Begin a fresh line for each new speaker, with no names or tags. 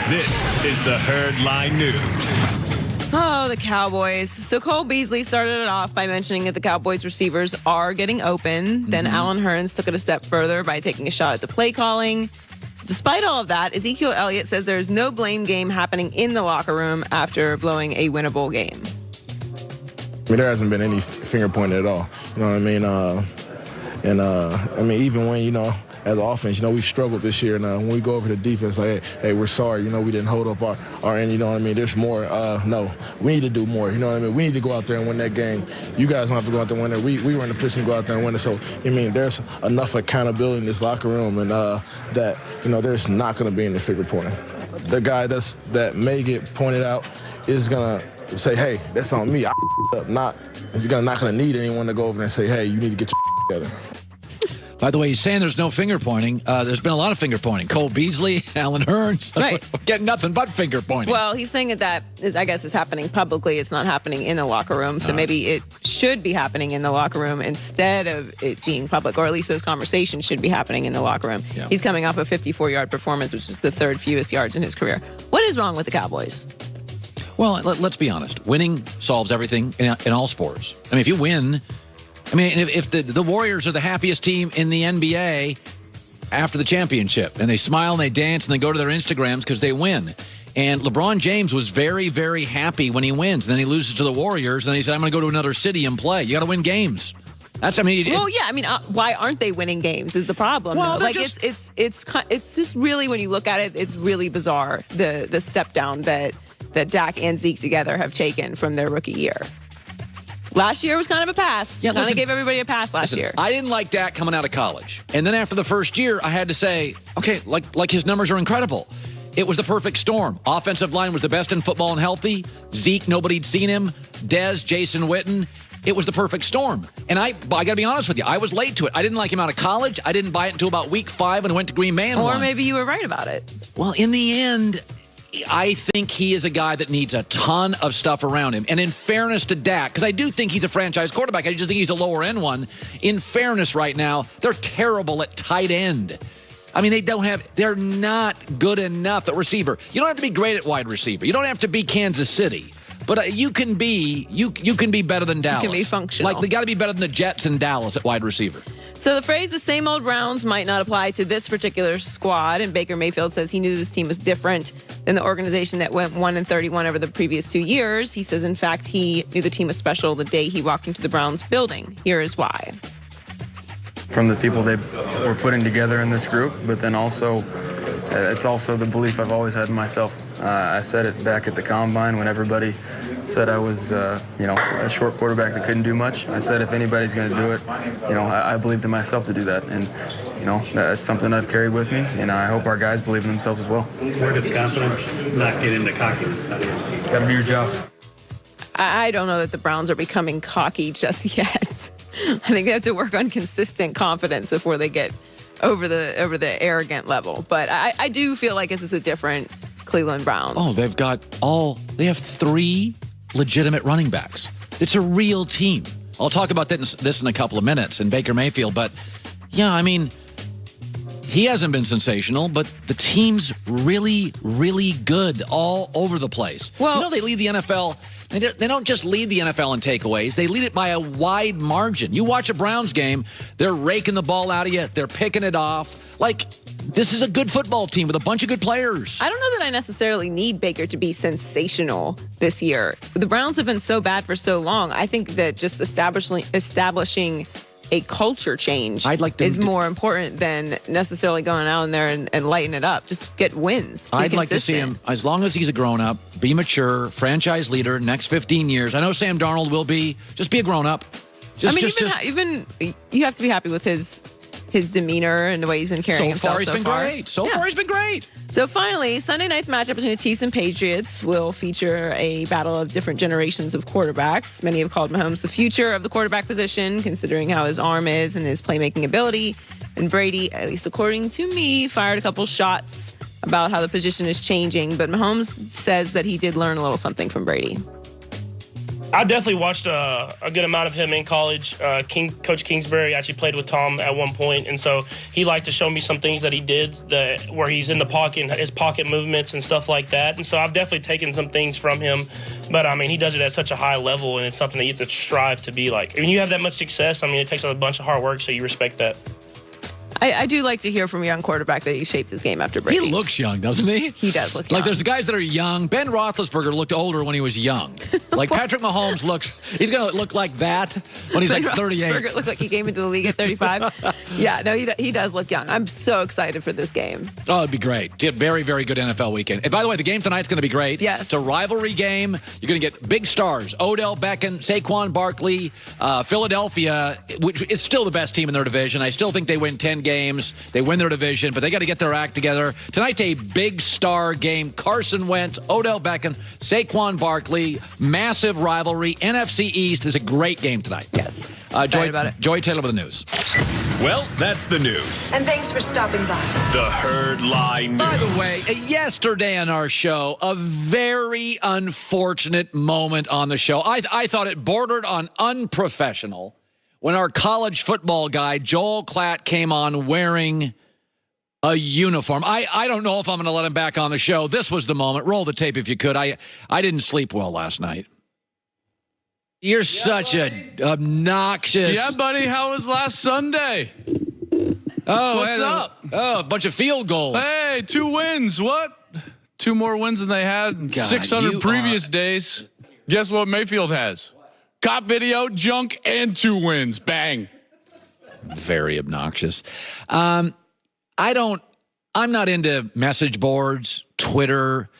This is the Herd Line News.
Oh, the Cowboys. So Cole Beasley started it off by mentioning that the Cowboys receivers are getting open. Then Alan Hearns took it a step further by taking a shot at the play calling. Despite all of that, Ezekiel Elliott says there is no blame game happening in the locker room after blowing a winnable game.
I mean, there hasn't been any finger pointing at all. You know what I mean? I mean, even when, as an offense, we've struggled this year. And when we go over to defense, like, hey, we're sorry. We didn't hold up our end. You know what I mean? There's more. No, we need to do more. You know what I mean? We need to go out there and win that game. You guys don't have to go out there and win it. We were in a position to go out there and win it. So, there's enough accountability in this locker room, and that, there's not going to be any finger pointing. The guy that may get pointed out is going to say, hey, that's on me. You're not going to need anyone to go over there and say, hey, you need to get your together.
By the way, he's saying there's no finger pointing. There's been a lot of finger pointing. Cole Beasley, Alan Hearns.
Right.
We're getting nothing but finger pointing.
Well, he's saying that is, I guess, is happening publicly. It's not happening in the locker room. So maybe it should be happening in the locker room instead of it being public, or at least those conversations should be happening in the locker room. Yeah. He's coming off a 54-yard performance, which is the third fewest yards in his career. What is wrong with the Cowboys?
Well, let's be honest. Winning solves everything in all sports. I mean, if you win... if the Warriors are the happiest team in the NBA after the championship, and they smile and they dance and they go to their Instagrams because they win. And LeBron James was very, very happy when he wins. And then he loses to the Warriors, and he said, I'm going to go to another city and play. You got to win games. Why aren't they winning games is the problem.
Well, it's just really, when you look at it, it's really bizarre, the step down that Dak and Zeke together have taken from their rookie year. Last year was kind of a pass. Yeah, kind of gave everybody a pass last year.
I didn't like Dak coming out of college. And then after the first year, I had to say, okay, like his numbers are incredible. It was the perfect storm. Offensive line was the best in football and healthy. Zeke, nobody'd seen him. Dez, Jason Witten. It was the perfect storm. And I got to be honest with you, I was late to it. I didn't like him out of college. I didn't buy it until about week 5 when I went to Green Bay and won.
Or maybe you were right about it.
Well, in the end... I think he is a guy that needs a ton of stuff around him. And in fairness to Dak, because I do think he's a franchise quarterback, I just think he's a lower-end one. In fairness right now, they're terrible at tight end. I mean, they're not good enough at receiver. You don't have to be great at wide receiver. You don't have to be Kansas City. But you can be better than Dallas.
You can be functional.
Like, they got to be better than the Jets and Dallas at wide receiver.
So the phrase, the same old Browns, might not apply to this particular squad. And Baker Mayfield says he knew this team was different than the organization that went 1-31 over the previous 2 years. He says, in fact, he knew the team was special the day he walked into the Browns building. Here is why.
From the people they were putting together in this group, but then also, it's also the belief I've always had in myself. I said it back at the Combine when everybody said I was, a short quarterback that couldn't do much. I said if anybody's going to do it, I believed in myself to do that. And, that's something I've carried with me, and I hope our guys believe in themselves as well.
Where does confidence not get into cockiness?
Got to do your job.
I don't know that the Browns are becoming cocky just yet. I think they have to work on consistent confidence before they get over the arrogant level. But I do feel like this is a different Cleveland Browns.
Oh, they have 3 legitimate running backs. It's a real team. I'll talk about this in a couple of minutes, and Baker Mayfield. But, yeah, I mean, he hasn't been sensational, but the team's really, really good all over the place. Well, they lead the NFL. They don't just lead the NFL in takeaways. They lead it by a wide margin. You watch a Browns game, they're raking the ball out of you. They're picking it off. Like, this is a good football team with a bunch of good players.
I don't know that I necessarily need Baker to be sensational this year. The Browns have been so bad for so long. I think that just establishing a culture change is more important than necessarily going out in there and lighting it up. Just get wins.
I'd like to see him, as long as he's a grown-up, be mature, franchise leader, next 15 years. I know Sam Darnold will be. Just be a grown-up.
Even you have to be happy with his demeanor and the way he's been carrying himself so far.
So far, he's been great.
So finally, Sunday night's matchup between the Chiefs and Patriots will feature a battle of different generations of quarterbacks. Many have called Mahomes the future of the quarterback position, considering how his arm is and his playmaking ability. And Brady, at least according to me, fired a couple shots about how the position is changing. But Mahomes says that he did learn a little something from Brady.
I definitely watched a good amount of him in college. Coach Kingsbury actually played with Tom at one point, and so he liked to show me some things that he did where he's in the pocket and his pocket movements and stuff like that. And so I've definitely taken some things from him. But, I mean, he does it at such a high level, and it's something that you have to strive to be like. When you have that much success, I mean, it takes a bunch of hard work, so you respect that.
I do like to hear from a young quarterback that he shaped his game after Brady.
He looks young, doesn't he?
He does look young.
Like, there's the guys that are young. Ben Roethlisberger looked older when he was young. Like, Patrick Mahomes he's going to look like that when he's like 38.
Looked like he came into the league at 35. Yeah, no, he does look young. I'm so excited for this game.
Oh, it'd be great. Very, very good NFL weekend. And by the way, the game tonight's going to be great.
Yes.
It's a rivalry game. You're going to get big stars. Odell Beckham, Saquon Barkley, Philadelphia, which is still the best team in their division. I still think they win 10 games. They win their division, but they got to get their act together. Tonight's a big star game. Carson Wentz, Odell Beckham, Saquon Barkley, massive rivalry. NFC East is a great game tonight.
Yes. Excited about it.
Joy Taylor with the news.
Well, that's the news.
And thanks for stopping by.
The Herd Line News.
By the way, yesterday on our show, a very unfortunate moment on the show. I thought it bordered on unprofessional when our college football guy, Joel Klatt, came on wearing a uniform. I don't know if I'm going to let him back on the show. This was the moment. Roll the tape if you could. I didn't sleep well last night. You're such an obnoxious...
Yeah, buddy. How was last Sunday?
Oh,
What's up?
Oh, a bunch of field goals.
Hey, 2 wins. What? 2 more wins than they had in 600 previous days. Guess what Mayfield has? Cop video, junk, and 2 wins. Bang.
Very obnoxious. I'm not into message boards, Twitter.